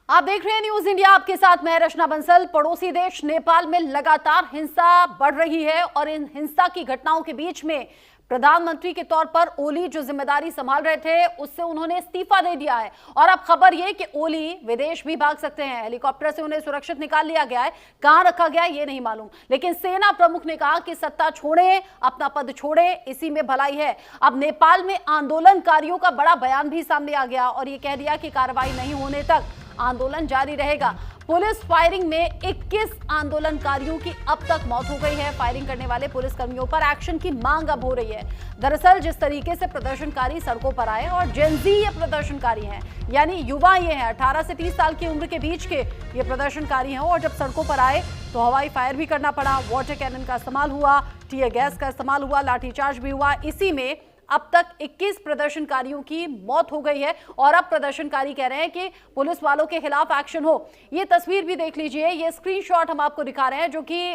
आप देख रहे हैं न्यूज इंडिया, आपके साथ मैं रचना बंसल। पड़ोसी देश नेपाल में लगातार हिंसा बढ़ रही है और इन हिंसा की घटनाओं के बीच में प्रधानमंत्री के तौर पर ओली जो जिम्मेदारी संभाल रहे थे उससे उन्होंने इस्तीफा दे दिया है। और अब खबर यह कि ओली विदेश भी भाग सकते हैं। हेलीकॉप्टर से उन्हें सुरक्षित निकाल लिया गया है, कहां रखा गया है ये नहीं मालूम, लेकिन सेना प्रमुख ने कहा कि सत्ता छोड़े, अपना पद छोड़े, इसी में भलाई है। अब नेपाल में आंदोलनकारियों का बड़ा बयान भी सामने आ गया और ये कह दिया कि कार्रवाई नहीं होने तक आंदोलन जारी रहेगा। पुलिस फायरिंग में 21 आंदोलनकारियों की अब तक मौत हो गई है। फायरिंग करने वाले पुलिसकर्मियों पर एक्शन की मांग अब हो रही है। दरअसल जिस तरीके से प्रदर्शनकारी सड़कों पर आए, और जेनजी ये प्रदर्शनकारी हैं, यानी युवा ये हैं, 18 से 30 साल की उम्र के बीच के ये प्रदर्शनकारी हैं, और जब सड़कों पर आए तो हवाई फायर भी करना पड़ा, वाटर कैनन का इस्तेमाल हुआ, टीयर गैस का इस्तेमाल हुआ, लाठीचार्ज भी हुआ। इसी में अब तक 21 प्रदर्शनकारियों की मौत हो गई है और अब प्रदर्शनकारी कह रहे हैं कि पुलिस वालों के खिलाफ एक्शन हो। ये तस्वीर भी देख लीजिए, ये स्क्रीनशॉट हम आपको दिखा रहे हैं जो कि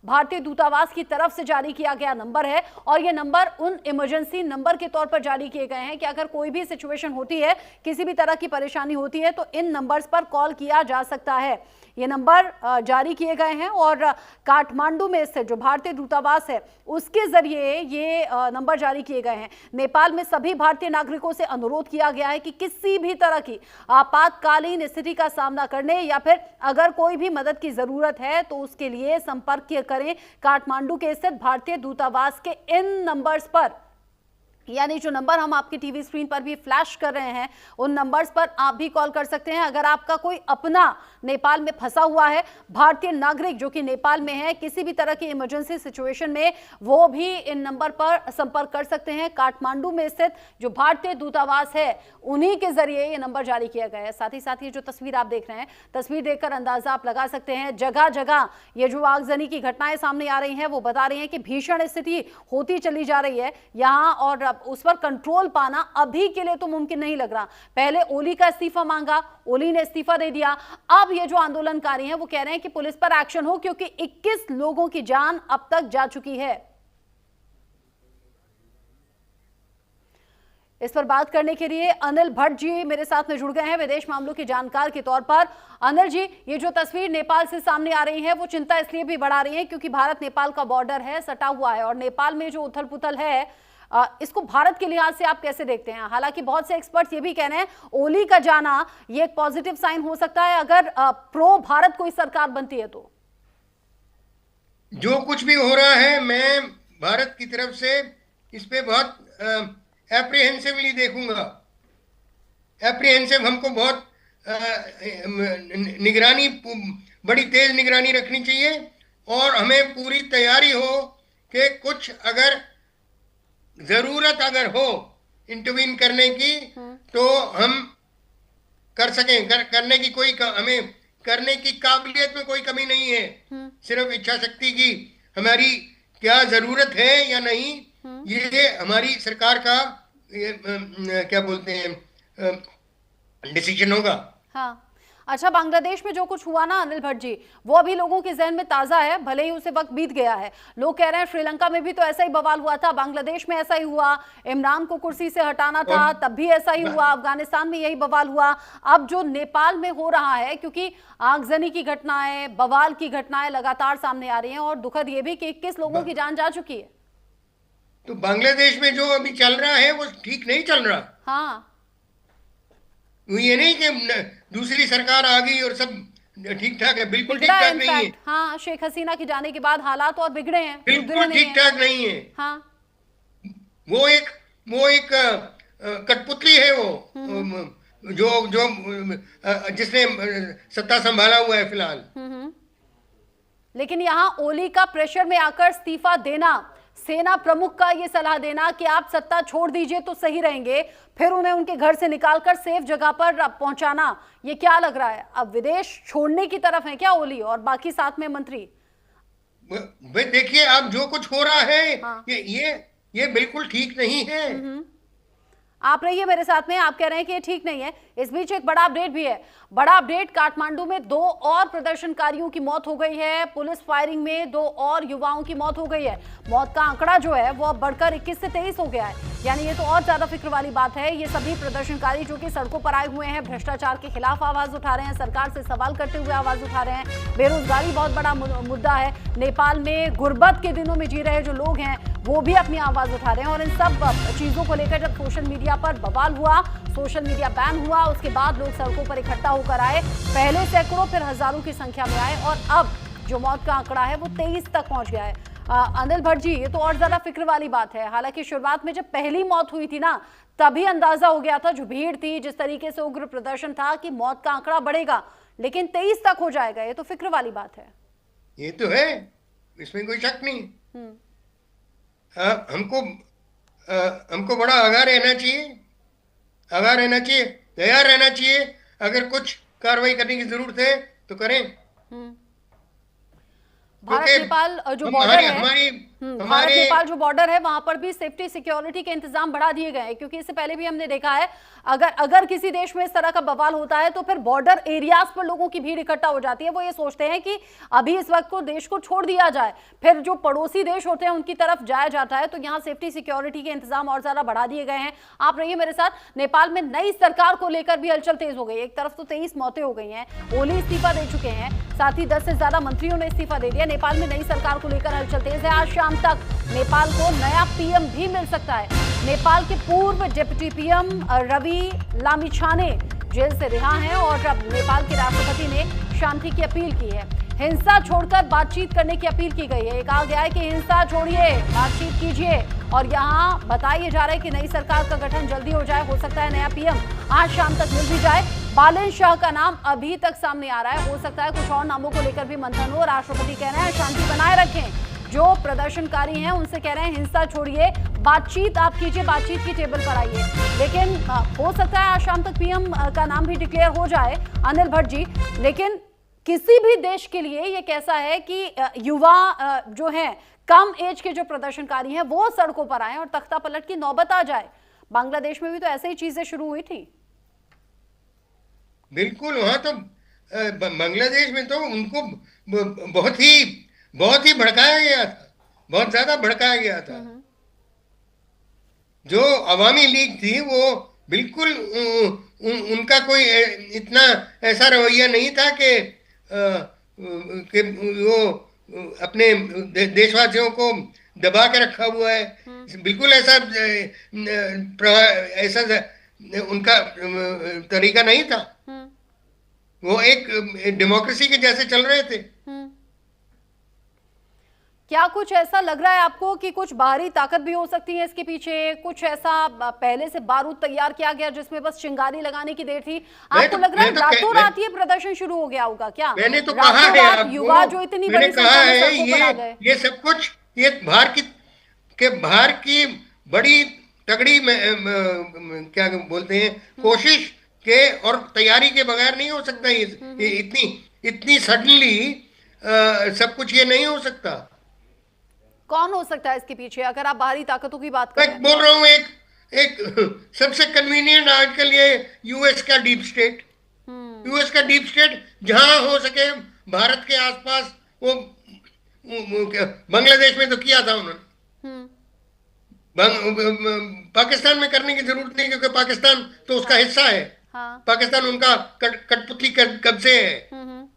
भारतीय दूतावास की तरफ से जारी किया गया नंबर है, और ये नंबर उन इमरजेंसी नंबर के तौर पर जारी किए गए हैं कि अगर कोई भी सिचुएशन होती है, किसी भी तरह की परेशानी होती है तो इन नंबर्स पर कॉल किया जा सकता है। ये नंबर जारी किए गए हैं और काठमांडू में स्थित जो भारतीय दूतावास है उसके जरिए ये नंबर जारी किए गए हैं। नेपाल में सभी भारतीय नागरिकों से अनुरोध किया गया है कि किसी भी तरह की आपातकालीन स्थिति का सामना करने या फिर अगर कोई भी मदद की जरूरत है तो उसके लिए संपर्क करें काठमांडू के स्थित भारतीय दूतावास के इन नंबर्स पर। यानी जो नंबर हम आपकी टीवी स्क्रीन पर भी फ्लैश कर रहे हैं उन नंबर्स पर आप भी कॉल कर सकते हैं। अगर आपका कोई अपना नेपाल में फंसा हुआ है, भारतीय नागरिक जो कि नेपाल में है, किसी भी तरह की इमरजेंसी सिचुएशन में वो भी इन नंबर पर संपर्क कर सकते हैं। काठमांडू में स्थित जो भारतीय दूतावास है उन्हीं के जरिए ये नंबर जारी किया गया है। साथ ही ये जो तस्वीर आप देख रहे हैं, तस्वीर देखकर अंदाजा आप लगा सकते हैं, जगह जगह ये जो आगजनी की घटनाएं सामने आ रही हैं वो बता रही हैं कि भीषण स्थिति होती चली जा रही है यहाँ, और उस पर कंट्रोल पाना अभी के लिए तो मुमकिन नहीं लग रहा। पहले ओली का इस्तीफा मांगा, ओली ने इस्तीफा दे दिया। अब ये जो आंदोलनकारी हैं वो कह रहे हैं कि पुलिस पर एक्शन हो क्योंकि 21 लोगों की जान अब तक जा चुकी है। इस पर बात करने के लिए अनिल भट्ट जी मेरे साथ में जुड़ गए हैं, विदेश मामलों के जानकार के तौर पर। अनिल जी, ये जो तस्वीर नेपाल से सामने आ रही है वो चिंता इसलिए भी बढ़ा रही है क्योंकि भारत नेपाल का बॉर्डर है, सटा हुआ है, और नेपाल में जो उथल पुथल है इसको भारत के लिहाज से आप कैसे देखते हैं? हालांकि बहुत से एक्सपर्ट्स ये भी कह रहे हैं ओली का जाना ये एक पॉजिटिव साइन हो सकता है अगर प्रो भारत कोई सरकार बनती है तो। जो कुछ भी हो रहा है मैं भारत की तरफ से इस पे बहुत एप्रीहेंसिवली देखूंगा। एप्रीहेंसिव, हमको बहुत निगरानी, बड़ी तेज निगरानी रखनी चाहिए और हमें पूरी तैयारी हो कि कुछ अगर जरूरत अगर हो इंटरवीन करने की तो हम कर सकें। करने की कोई हमें करने की काबिलियत में कोई कमी नहीं है, सिर्फ इच्छा शक्ति की। हमारी क्या जरूरत है या नहीं ये हमारी सरकार का क्या बोलते हैं डिसीजन होगा। हाँ, अच्छा, बांग्लादेश में जो कुछ हुआ ना अनिल भट्ट जी, वो अभी लोगों के जहन में ताजा है, भले ही उसे वक्त बीत गया है। लोग कह रहे हैं श्रीलंका में भी तो ऐसा ही बवाल हुआ था, बांग्लादेश में ऐसा ही हुआ, इमरान को कुर्सी से हटाना था तब भी ऐसा ही हुआ, अफगानिस्तान में यही बवाल हुआ। अब जो नेपाल में हो रहा है, क्योंकि आगजनी की घटनाएं, बवाल की घटनाएं लगातार सामने आ रही हैं और दुखद ये भी कि 21 लोगों की जान जा चुकी है। तो बांग्लादेश में जो अभी चल रहा है वो ठीक नहीं चल रहा। हाँ, ये नहीं कि दूसरी सरकार आ गई और सब ठीक ठाक है, बिल्कुल ठीक ठाक नहीं है। हाँ, शेख हसीना की जाने के बाद हालात और बिगड़े हैं, बिल्कुल ठीक ठाक नहीं है। हाँ, वो एक कठपुतली है वो जो जिसने सत्ता संभाला हुआ है फिलहाल। लेकिन यहाँ ओली का प्रेशर में आकर इस्तीफा देना, सेना प्रमुख का ये सलाह देना कि आप सत्ता छोड़ दीजिए तो सही रहेंगे, फिर उन्हें उनके घर से निकालकर सेफ जगह पर पहुंचाना, ये क्या लग रहा है? अब विदेश छोड़ने की तरफ है क्या ओली और बाकी साथ में मंत्री? देखिए अब जो कुछ हो रहा है हाँ। ये बिल्कुल ठीक नहीं है। आप रहिए मेरे साथ में। आप कह रहे हैं कि ये ठीक नहीं है। इस बीच एक बड़ा अपडेट भी है। बड़ा अपडेट, काठमांडू में 2 और प्रदर्शनकारियों की मौत हो गई है। पुलिस फायरिंग में 2 और युवाओं की मौत हो गई है। मौत का आंकड़ा जो है वो अब बढ़कर 21 से 23 हो गया है। यानी ये तो और ज्यादा फिक्र वाली बात है। ये सभी प्रदर्शनकारी जो कि सड़कों पर आए हुए हैं, भ्रष्टाचार के खिलाफ आवाज उठा रहे हैं, सरकार से सवाल करते हुए आवाज उठा रहे हैं। बेरोजगारी बहुत बड़ा मुद्दा है। नेपाल में गुर्बत के दिनों में जी रहे जो लोग हैं वो भी अपनी आवाज उठा रहे हैं। और इन सब चीजों को लेकर जब सोशल मीडिया पर बवाल हुआ, सोशल मीडिया बैन हुआ, उसके बाद लोग सड़कों पर इकट्ठा होकर आए। पहले सैकड़ों फिर हजारों की संख्या में आए और अब जो मौत का आंकड़ा है वो 23 तक पहुंच गया है। अनिल भट्ट जी, ये तो और ज्यादा फिक्र वाली बात है। हालांकि शुरुआत में जब पहली मौत हुई थी ना, तभी अंदाजा हो गया था, जो भीड़ थी, जिस तरीके से उग्र प्रदर्शन था, कि मौत का आंकड़ा बढ़ेगा, लेकिन 23 तक हो जाएगा। ये तो फिक्र वाली बात है। ये तो है, इसमें कोई शक नहीं। हमको बड़ा आगाह रहना चाहिए, तैयार रहना चाहिए। अगर कुछ कार्रवाई करने की जरूरत है तो करें। भारत नेपाल जो बॉर्डर है, भारत नेपाल जो बॉर्डर है, वहां पर भी सेफ्टी सिक्योरिटी के इंतजाम बढ़ा दिए गए हैं। क्योंकि इससे पहले भी हमने देखा है, अगर किसी देश में इस तरह का बवाल होता है तो फिर बॉर्डर एरियाज पर लोगों की भीड़ इकट्ठा हो जाती है। वो ये सोचते हैं कि अभी इस वक्त को देश को छोड़ दिया जाए, फिर जो पड़ोसी देश होते हैं उनकी तरफ जाया जाता है। तो यहाँ सेफ्टी सिक्योरिटी के इंतजाम और ज्यादा बढ़ा दिए गए हैं। आप रहिए मेरे साथ। नेपाल में नई सरकार को लेकर भी हलचल तेज हो गई। एक तरफ तो 23 मौतें हो गई हैं, ओली इस्तीफा दे चुके हैं, साथ ही 10 से ज्यादा मंत्रियों ने इस्तीफा दे दिया। नेपाल में नई सरकार को लेकर हलचल तेज है। आज शाम तक नेपाल को नया पीएम भी मिल सकता है। नेपाल के पूर्व deputy PM Ravi Lamichhane jail से रिहा हैं और अब नेपाल के राष्ट्रपति ने शांति की अपील की है। हिंसा छोड़कर बातचीत करने की अपील की गई है। कहा गया है कि हिंसा छोड़िए, बातचीत कीजिए। और यहाँ बताया जा रहा है कि नई सरकार का गठन जल्दी हो जाए। हो सकता है नया पीएम आज शाम तक मिल भी जाए। बालन शाह का नाम अभी तक सामने आ रहा है। हो सकता है कुछ और नामों को लेकर भी मंथन हो। राष्ट्रपति कह रहे हैं शांति बनाए रखें। जो प्रदर्शनकारी हैं उनसे कह रहे हैं हिंसा छोड़िए, बातचीत आप कीजिए, बातचीत की टेबल पर आइए। लेकिन हो सकता है आज शाम तक पीएम का नाम भी डिक्लेयर हो जाए, अनिल भट्ट जी। लेकिन किसी भी देश के लिए ये कैसा है कि युवा जो हैं, कम एज के जो प्रदर्शनकारी हैं, वो सड़कों पर आए और तख्ता पलट की नौबत आ जाए। बांग्लादेश में भी तो ऐसे ही चीजें शुरू हुई थी। बिल्कुल, वहां तो बांग्लादेश में तो उनको बहुत ही भड़काया गया था, बहुत ज्यादा भड़काया गया था। जो अवामी लीग थी वो बिल्कुल उनका कोई इतना ऐसा रवैया नहीं था कि वो अपने देशवासियों को दबा के रखा हुआ है। बिल्कुल ऐसा उनका तरीका नहीं था। वो एक डेमोक्रेसी के जैसे चल रहे थे। क्या कुछ ऐसा लग रहा है आपको कि कुछ बाहरी ताकत भी हो सकती है इसके पीछे? कुछ ऐसा पहले से बारूद तैयार किया गया जिसमें बस चिंगारी लगाने की देर थी? आपको लग रहा है रातों रात ये प्रदर्शन शुरू हो गया होगा क्या? मैंने तो कहा है, युवा जो इतनी बड़ी संख्या में सड़कों पर आ गए। ये सब कुछ ये बाहर की बड़ी तगड़ी क्या बोलते हैं, कोशिश के और तैयारी के बगैर नहीं हो सकता। ये इतनी सडनली सब कुछ ये नहीं हो सकता। कौन हो सकता है इसके पीछे, अगर आप बाहरी ताकतों की बात करें? मैं बोल रहा हूँ एक सबसे कन्वीनियंट आजकल ये यूएस का डीप स्टेट। यूएस का डीप स्टेट जहां हो सके भारत के आसपास, वो बांग्लादेश में तो किया था उन्होंने। पाकिस्तान में करने की जरूरत नहीं, क्योंकि पाकिस्तान तो उसका हिस्सा है। पाकिस्तान उनका कठपुतली कब्जे है।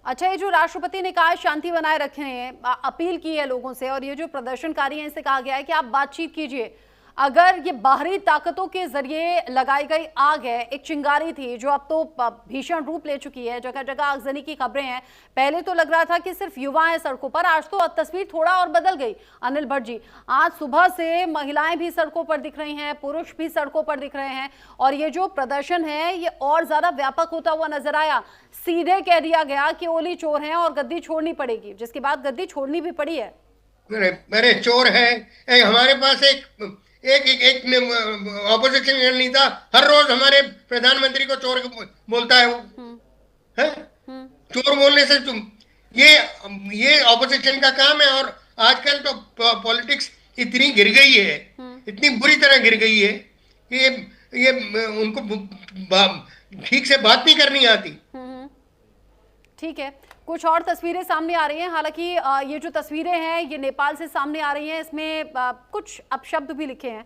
अच्छा, ये जो राष्ट्रपति ने कहा शांति बनाए रखने हैं, अपील की है लोगों से, और ये जो प्रदर्शनकारी हैं इनसे कहा गया है कि आप बातचीत कीजिए। अगर ये बाहरी ताकतों के जरिए लगाई गई आग है, एक चिंगारी थी जो अब तो भीषण रूप ले चुकी है, जगह जगह आगजनी की खबरें हैं। पहले तो लग रहा था कि सिर्फ युवा हैं सड़कों पर, आज तो तस्वीर थोड़ा और बदल गई। अनिल भट्ट जी, आज सुबह से महिलाएं भी सड़कों पर दिख रही हैं, पुरुष भी सड़कों पर दिख रहे हैं, और ये जो प्रदर्शन है ये और ज्यादा व्यापक होता हुआ नजर आया। सीधे कह दिया गया कि ओली चोर हैं और गद्दी छोड़नी पड़ेगी, जिसके बाद गद्दी छोड़नी भी पड़ी है। मेरे चोर है। हमारे पास एक ऑपोजिशन नेता हर रोज हमारे प्रधानमंत्री को चोर बोलता है। वो है चोर बोलने से ये ऑपोजिशन का काम है। और आजकल तो पॉलिटिक्स इतनी गिर गई है इतनी बुरी तरह गिर गई है कि ये उनको ठीक से बात नहीं करनी आती। ठीक है, कुछ और तस्वीरें सामने आ रही हैं। हालांकि ये जो तस्वीरें हैं ये नेपाल से सामने आ रही हैं, इसमें कुछ अपशब्द भी लिखे हैं।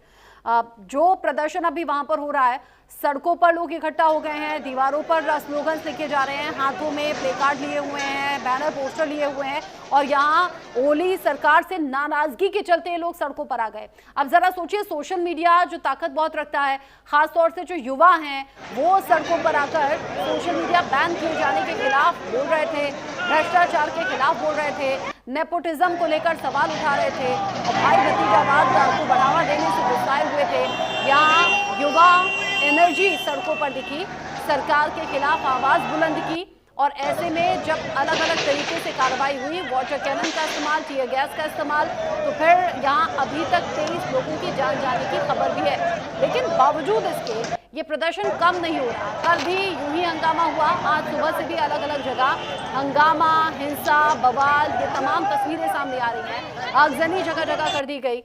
जो प्रदर्शन अभी वहां पर हो रहा है, सड़कों पर लोग इकट्ठा हो गए हैं, दीवारों पर स्लोगन्स लिखे जा रहे हैं, हाथों में प्ले कार्ड लिए हुए हैं, बैनर पोस्टर लिए हुए हैं और यहाँ ओली सरकार से नाराजगी के चलते ये लोग सड़कों पर आ गए। अब जरा सोचिए, सोशल मीडिया जो ताकत बहुत रखता है, खासतौर से जो युवा हैं वो सड़कों पर आकर सोशल मीडिया बैन किए जाने के खिलाफ बोल रहे थे, भ्रष्टाचार के खिलाफ बोल रहे थे, नेपोटिज्म को लेकर सवाल उठा रहे थे और भाई भतीजावाद को बढ़ावा देने से गुस्साए हुए थे। यहाँ युवा एनर्जी सड़कों पर दिखी, सरकार के खिलाफ आवाज बुलंद की और ऐसे में जब अलग अलग तरीके से कार्रवाई हुई, वाटर कैनन का इस्तेमाल, टीयर गैस का इस्तेमाल, तो फिर यहाँ अभी तक 23 लोगों की जान जाने की खबर भी है। लेकिन बावजूद इसके ये प्रदर्शन कम नहीं हो रहा। कल भी यूं ही हंगामा हुआ, आज सुबह से भी अलग अलग जगह हंगामा, हिंसा, बवाल, ये तमाम तस्वीरें सामने आ रही हैं। आगजनी जगह जगह कर दी गई,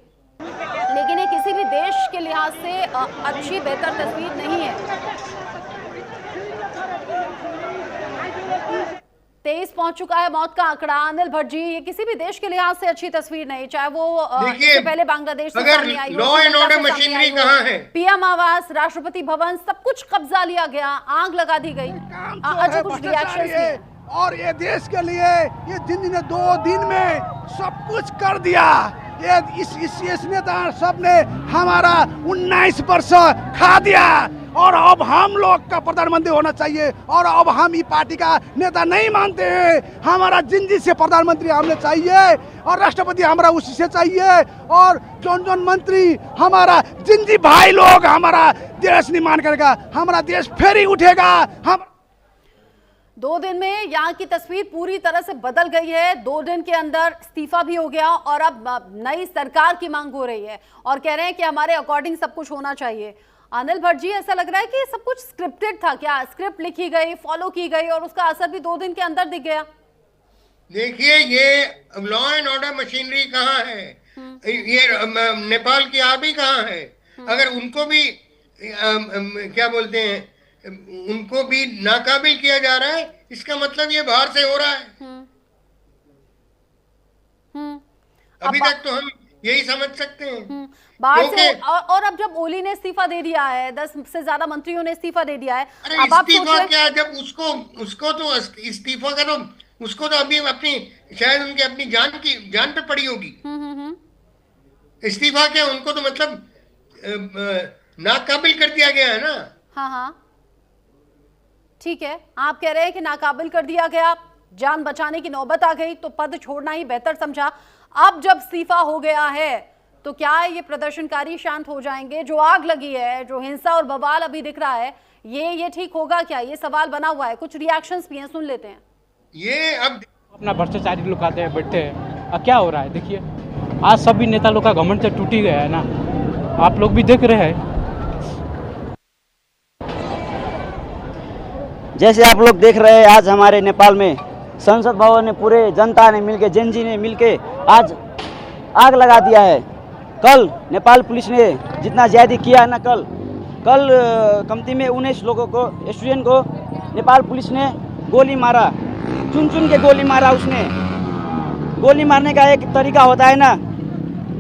लेकिन ये किसी भी देश के लिहाज से अच्छी बेहतर तस्वीर नहीं है। 23 पहुंच चुका है मौत का आंकड़ा। अनिल भट्ट जी, ये किसी भी देश के लिहाज से अच्छी तस्वीर नहीं, चाहे वो इससे पहले बांग्लादेश से सामने आई, लॉ एंड ऑर्डर मशीनरी कहाँ है? पीएम आवास, राष्ट्रपति भवन, सब कुछ कब्जा लिया गया, आग लगा दी गई। अच्छा, कुछ रिएक्शंस और ये देश के लिए ये जिन्होंने 2 दिन में सब कुछ कर दिया, ये इस नेता सब ने हमारा 19 वर्ष खा दिया और अब हम लोग का प्रधानमंत्री होना चाहिए और अब हम ये पार्टी का नेता नहीं मानते हैं। हमारा जिंदगी से प्रधानमंत्री हमें चाहिए और राष्ट्रपति हमारा उसी से चाहिए और जौन मंत्री हमारा जिंदगी भाई लोग हमारा देश निर्माण करेगा, हमारा देश फिर ही उठेगा। हम 2 दिन में यहाँ की तस्वीर पूरी तरह से बदल गई है। 2 दिन के अंदर इस्तीफा भी हो गया और अब नई सरकार की मांग हो रही है और कह रहे हैं कि हमारे अकॉर्डिंग सब कुछ होना चाहिए। अनिल भट्ट जी, ऐसा लग रहा है कि सब कुछ स्क्रिप्टेड था क्या? स्क्रिप्ट लिखी गई, फॉलो की गई और उसका असर भी 2 दिन के अंदर दिख गया। देखिए, ये लॉ एंड ऑर्डर मशीनरी कहाँ है? ये नेपाल की आर्मी कहाँ है? अगर उनको भी क्या बोलते हैं, उनको भी नाकाबिल किया जा रहा है, इसका मतलब ये बाहर से हो रहा है। अभी तक तो हम यही समझ सकते हैं बाहर से। और अब जब ओली ने इस्तीफा दे दिया है, 10 से ज्यादा मंत्रियों ने इस्तीफा दे दिया है। अरे अब इस्तीफा क्या, जब उसको तो इस्तीफा का तो उसको तो अभी अपनी शायद उनके अपनी जान पे पड़ी होगी। इस्तीफा क्या, उनको तो मतलब नाकाबिल कर दिया गया है ना। हाँ, ठीक है, आप कह रहे हैं कि नाकाबिल कर दिया गया, जान बचाने की नौबत आ गई तो पद छोड़ना ही बेहतर समझा। अब जब इस्तीफा हो गया है तो क्या ये प्रदर्शनकारी शांत हो जाएंगे? जो आग लगी है, जो हिंसा और बवाल अभी दिख रहा है, ये ठीक होगा क्या? ये सवाल बना हुआ है। कुछ रिएक्शंस भी हैं, सुन लेते हैं। ये अब अपना भ्रष्टाचारी लोग आते हैं, बैठते हैं। अब क्या हो रहा है देखिए, आज सभी नेता लोग का घमंड से टूट ही गया है ना, आप लोग भी देख रहे हैं। जैसे आप लोग देख रहे हैं, आज हमारे नेपाल में संसद भवन में पूरे जनता ने मिलके, जेनजी ने मिलके आज आग लगा दिया है। कल नेपाल पुलिस ने जितना ज्यादा किया है ना, कल कमती में 19 लोगों को, स्टूडेंट को नेपाल पुलिस ने गोली मारा, चुन के गोली मारा। उसने गोली मारने का एक तरीका होता है ना,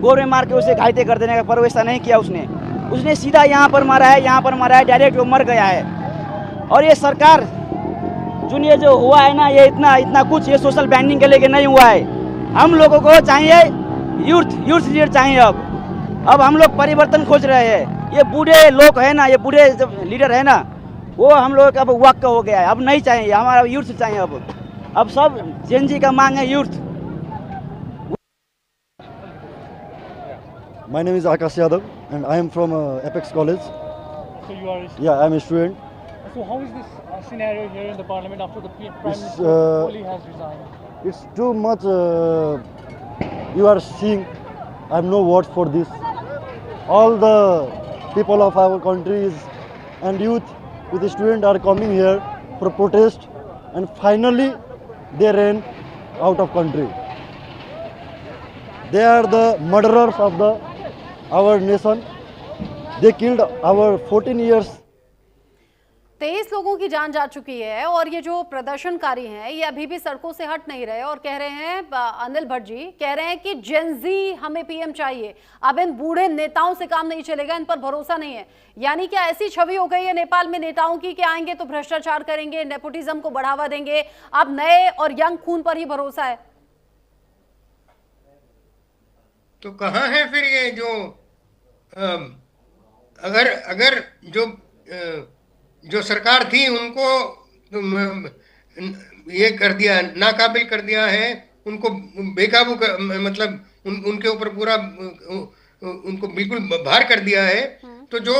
गोर में मार के उसे घायल कर देने का, पर वैसा नहीं किया उसने सीधा यहाँ पर मारा है, डायरेक्ट वो मर गया है। और ये सरकार ये जो हुआ है ना, ये इतना कुछ ये सोशल बैंडिंग के लेके नहीं हुआ है। हम लोगों को चाहिए यूथ लीडर चाहिए। अब हम लोग परिवर्तन खोज रहे हैं। ये बूढ़े लोग है ना, ये बूढ़े जब लीडर है ना, वो हम लोग का अब वक्त हो गया है, अब नहीं चाहिए, हमारा यूथ चाहिए। अब सब जेनजी का मांग है, youth. My name is Akash Yadav and I am from Apex College. So you are a student? Yeah, I am a student. So how is this scenario here in the parliament after the Prime Minister Oli has resigned? It's too much. You are seeing, I have no words for this. All the people of our countries and youth with the students are coming here for protest, and finally they ran out of country. They are the murderers of the our nation. They killed our 14 years. 23 लोगों की जान जा चुकी है और ये जो प्रदर्शनकारी हैं ये अभी भी सड़कों से हट नहीं रहे और कह रहे हैं, अनिल भट्ट जी कह रहे हैं कि जेनजी हमें पीएम चाहिए, अब इन बूढ़े नेताओं से काम नहीं चलेगा, इन पर भरोसा नहीं है। यानी क्या ऐसी छवि हो गई है नेपाल में नेताओं की कि आएंगे तो भ्रष्टाचार करेंगे, नेपोटिज्म को बढ़ावा देंगे, अब नए और यंग खून पर ही भरोसा है? तो कहाँ है फिर ये जो अगर जो सरकार थी उनको ये कर दिया, नाकाबिल कर दिया है, उनको बेकाबू मतलब उनके ऊपर पूरा उनको बिल्कुल भार कर दिया है, तो जो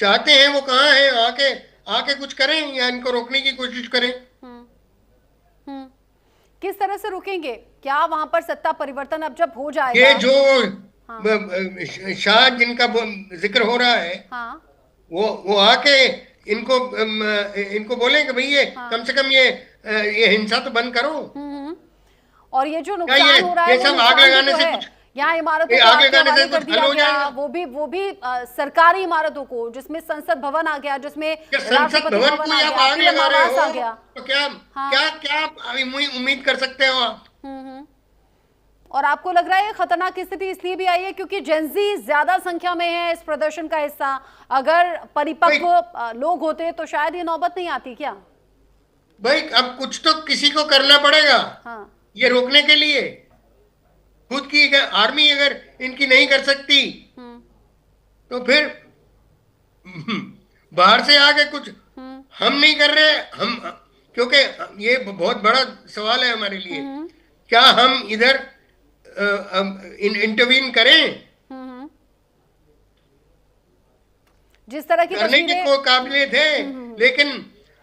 चाहते हैं वो कहाँ है? आके कुछ करें या इनको रोकने की कोशिश करें। किस तरह से रुकेंगे? क्या वहां पर सत्ता परिवर्तन अब जब हो जाएगा? ये जो शाह जिनका जिक्र हो रहा है, हाँ। वो आके इनको बोलें कि भाई ये कम से कम ये हिंसा तो बंद करो। और ये जो नुकसान हो रहा है, ये सब आग लगाने से कुछ, यहाँ इमारतों को आग लगाने से कुछ हल हो जाएगा? वो भी सरकारी इमारतों को, जिसमें संसद भवन आ गया, जिसमें संसद भवन को आप आग लगा रहे हो, तो क्या उम्मीद कर सकते हो आप? और आपको लग रहा है खतरनाक स्थिति इसलिए भी आई है क्योंकि जेनजी ज्यादा संख्या में है इस प्रदर्शन का हिस्सा? अगर परिपक्व लोग होते तो शायद ये नौबत नहीं आती क्या? भाई अब कुछ तो किसी को करना पड़ेगा। हाँ। ये रोकने के लिए खुद की आर्मी अगर इनकी नहीं कर सकती तो फिर बाहर से आके कुछ हम नहीं कर रहे हम, क्योंकि ये बहुत बड़ा सवाल है हमारे लिए, क्या हम इधर इंटरवीन करें? जिस तरह की करने की कोई काबिलियत है, लेकिन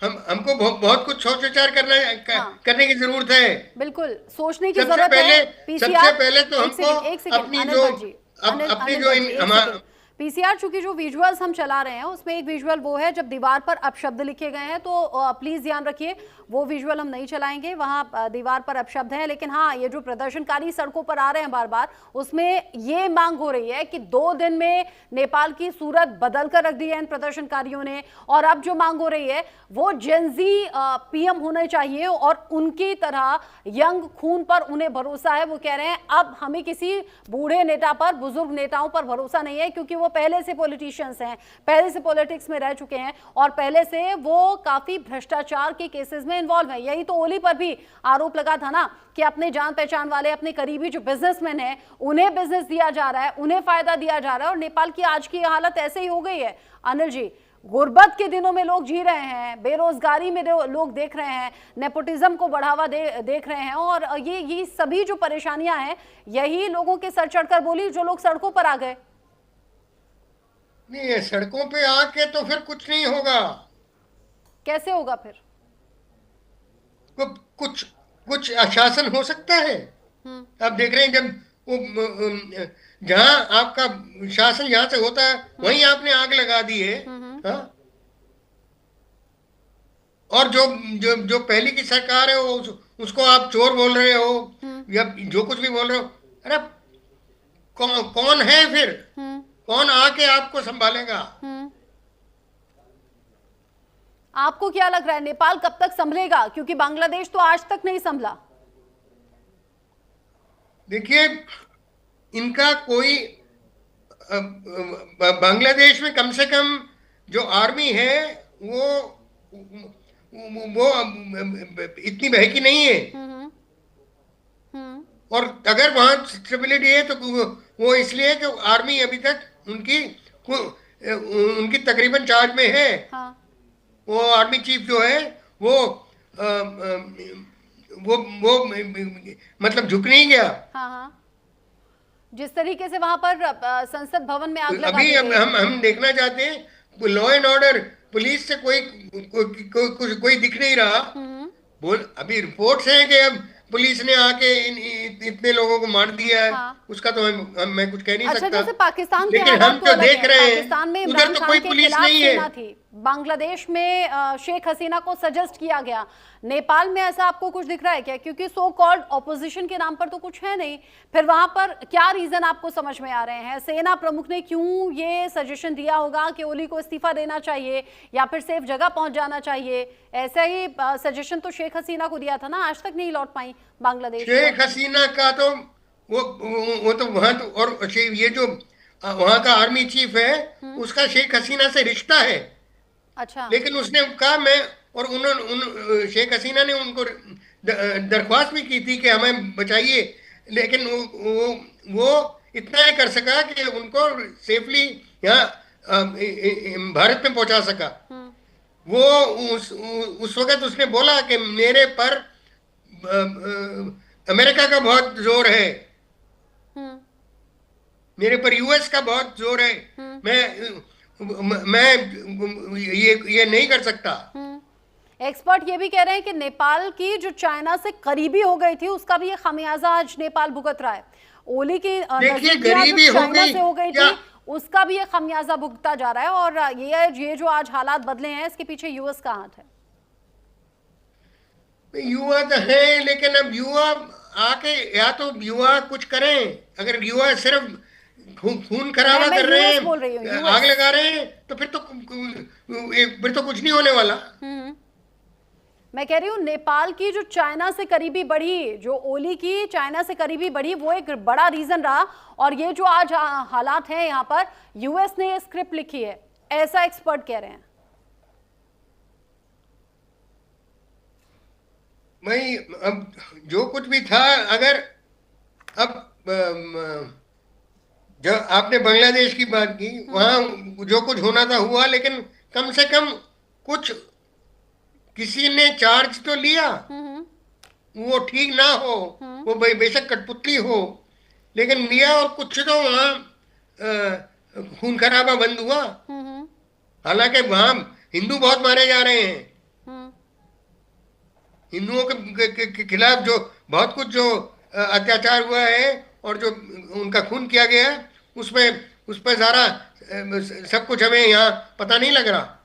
हमको बहुत कुछ सोच विचार करने की जरूरत है। बिल्कुल सोचने की जरूरत है। सबसे पहले तो हमको अपनी जो पीसीआर चूंकि जो विजुअल्स हम चला रहे हैं उसमें एक विजुअल वो है जब दीवार पर अपशब्द लिखे गए हैं, तो प्लीज ध्यान रखिए वो विजुअल हम नहीं चलाएंगे, वहां दीवार पर अपशब्द हैं। लेकिन हाँ, ये जो प्रदर्शनकारी सड़कों पर आ रहे हैं बार बार, उसमें ये मांग हो रही है कि 2 दिन में नेपाल की सूरत बदल कर रख दी है इन प्रदर्शनकारियों ने। और अब जो मांग हो रही है वो जेनजी पीएम होने चाहिए और उनकी तरह यंग खून पर उन्हें भरोसा है। वो कह रहे हैं अब हमें किसी बूढ़े नेता पर, बुजुर्ग नेताओं पर भरोसा नहीं है, क्योंकि वो पहले से पॉलिटिशियंस हैं, पहले से पॉलिटिक्स में रह चुके हैं और पहले से वो काफी भ्रष्टाचार के केसेस में इन्वॉल्व है। यही तो ओली पर भी आरोप लगा था ना कि अपने जान पहचान वाले, अपने करीबी जो बिजनेसमैन हैं उन्हें बिजनेस दिया जा रहा है, उन्हें फायदा दिया जा रहा है। और नेपाल की आज की हालत ऐसे ही हो गई है अनिल जी, गुर्बत के दिनों में लोग जी रहे हैं, बेरोजगारी में लोग देख रहे हैं, नेपोटिज्म को बढ़ावा देख रहे हैं, और ये सभी जो परेशानियां हैं यही लोगों के सर चढ़कर बोली जो लोग सड़कों पर आ गए। नहीं, सड़कों पे आके तो फिर कुछ नहीं होगा। कैसे होगा फिर? कुछ आश्वासन हो सकता है। आप देख रहे हैं जब जहां आपका शासन जहां से होता है वहीं आपने आग लगा दी है। हाँ? और जो पहले की सरकार है वो उसको आप चोर बोल रहे हो या जो कुछ भी बोल रहे हो। अरे कौन है फिर? कौन आके आपको संभालेगा? आपको क्या लग रहा है नेपाल कब तक संभलेगा? क्योंकि बांग्लादेश तो आज तक नहीं संभला। देखिए, इनका कोई बांग्लादेश में कम से कम जो आर्मी है वो इतनी बहकी नहीं है। और अगर वहां स्टेबिलिटी है तो वो इसलिए कि आर्मी अभी तक उनकी तकरीबन चार्ज में है। हाँ। वो आर्मी चीफ जो है वो मतलब झुक नहीं गया। हाँ हाँ। जिस तरीके से वहां पर संसद भवन में आग लगा अभी हम देखना चाहते हैं लॉ एंड ऑर्डर, पुलिस से कोई दिख नहीं रहा। अभी रिपोर्ट्स हैं कि अब पुलिस ने आके इतने लोगों को मार दिया है। हाँ। उसका तो मैं कुछ कह नहीं सकता। जैसे पाकिस्तान लेकिन हम जो देख रहे हैं पाकिस्तान में उधर तो कोई पुलिस नहीं है। बांग्लादेश में शेख हसीना को सजेस्ट किया गया, नेपाल में ऐसा आपको कुछ दिख रहा है क्या? क्योंकि सो कॉल्ड ऑपोजिशन के नाम पर तो कुछ है नहीं, फिर वहां पर क्या रीजन आपको समझ में आ रहे हैं? सेना प्रमुख ने क्यों ये सजेशन दिया होगा कि ओली को इस्तीफा देना चाहिए या फिर सेफ जगह पहुंच जाना चाहिए? ऐसा ही सजेशन तो शेख हसीना को दिया था ना, आज तक नहीं लौट पाई बांग्लादेश। शेख हसीना का तो वो तो वहां तो, और ये जो वहां का आर्मी चीफ है उसका शेख हसीना से रिश्ता है। अच्छा। लेकिन उसने कहा मैं, और उन्होंने शेख हसीना ने उनको दरख्वास्त भी की थी कि हमें बचाइए, लेकिन वो इतना ही कर सका कि उनको सेफली यहाँ भारत में पहुंचा सका। वो उस वक्त उसने बोला कि मेरे पर अमेरिका का बहुत जोर है, मेरे पर यूएस का बहुत जोर है, मैं ये नहीं कर सकता। एक्सपर्ट ये भी कह रहे हैं कि नेपाल की जो चाइना से करीबी हो गई थी उसका भी ये खामियाजा आज नेपाल भुगत रहा है। ओली की गरीबी चाइना से हो गई थी उसका भी ये खामियाजा भुगता जा रहा है, और ये जो आज हालात बदले हैं इसके पीछे यूएस का हाथ है। युवा तो है, लेकिन अब युवा आके या तो युवा कुछ करें। अगर युवा सिर्फ खून खराबा कर रहे हैं, आग लगा रहे हैं, तो फिर तो कुछ नहीं होने वाला। मैं कह रही हूँ नेपाल की जो चाइना से करीबी बढ़ी, जो ओली की चाइना से करीबी बढ़ी, वो एक बड़ा रीजन रहा, और ये जो आज हालात हैं यहाँ पर, यूएस ने ये स्क्रिप्ट लिखी है, ऐसा एक्सपर्ट कह रहे हैं। भाई अब जो कुछ भी था, अगर अब जब आपने बांग्लादेश की बात की, वहां जो कुछ होना था हुआ, लेकिन कम से कम कुछ किसी ने चार्ज तो लिया। वो ठीक ना हो, वो बेशक कठपुतली हो, लेकिन लिया, और कुछ तो वहां खून खराबा बंद हुआ। हालांकि वहां हिंदू बहुत मारे जा रहे हैं, हिंदुओं के खिलाफ जो बहुत कुछ जो अत्याचार हुआ है और जो उनका खून किया गया है, उस पर सारा सब कुछ हमें यहाँ पता नहीं लग रहा।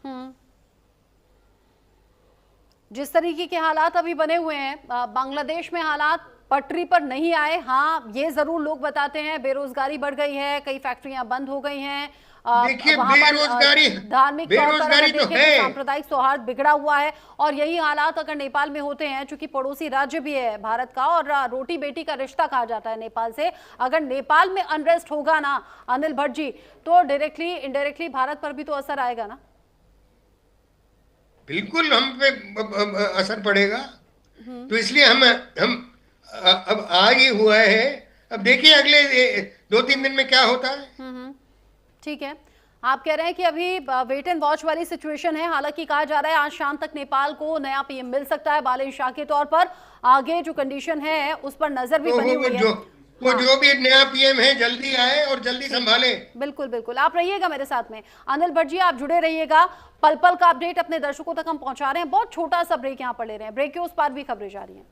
जिस तरीके के हालात अभी बने हुए हैं, बांग्लादेश में हालात पटरी पर नहीं आए। हाँ, ये जरूर लोग बताते हैं बेरोजगारी बढ़ गई है, कई फैक्ट्रियां बंद हो गई हैं। देखिए, धार्मिक बेरोजगारी तो है, सांप्रदायिक सौहार्द बिगड़ा हुआ है, और यही हालात अगर नेपाल में होते हैं, चूंकि पड़ोसी राज्य भी है भारत का, और रोटी बेटी का रिश्ता कहा जाता है नेपाल से, अगर नेपाल में अनरेस्ट होगा ना अनिल भट्ट जी, तो डायरेक्टली इनडायरेक्टली भारत पर भी तो असर आएगा ना। बिल्कुल हम पे असर पड़ेगा। तो इसलिए हम अब आ ये हुआ है, अब देखिए अगले 2-3 दिन में क्या होता है। ठीक है, आप कह रहे हैं कि अभी वेट एंड वॉच वाली सिचुएशन है। हालांकि कहा जा रहा है आज शाम तक नेपाल को नया पीएम मिल सकता है बालेन शाह के तौर पर। आगे जो कंडीशन है उस पर नजर भी बनी हुई है। वो जो भी नया पीएम है जल्दी आए और जल्दी संभाले। बिल्कुल बिल्कुल, आप रहिएगा मेरे साथ में। अनिल भट्ट जी, आप जुड़े रहिएगा, पल पल का अपडेट अपने दर्शकों तक हम पहुंचा रहे हैं। बहुत छोटा सा ब्रेक यहाँ पर ले रहे हैं, ब्रेक के उस पार भी खबरें जारी हैं।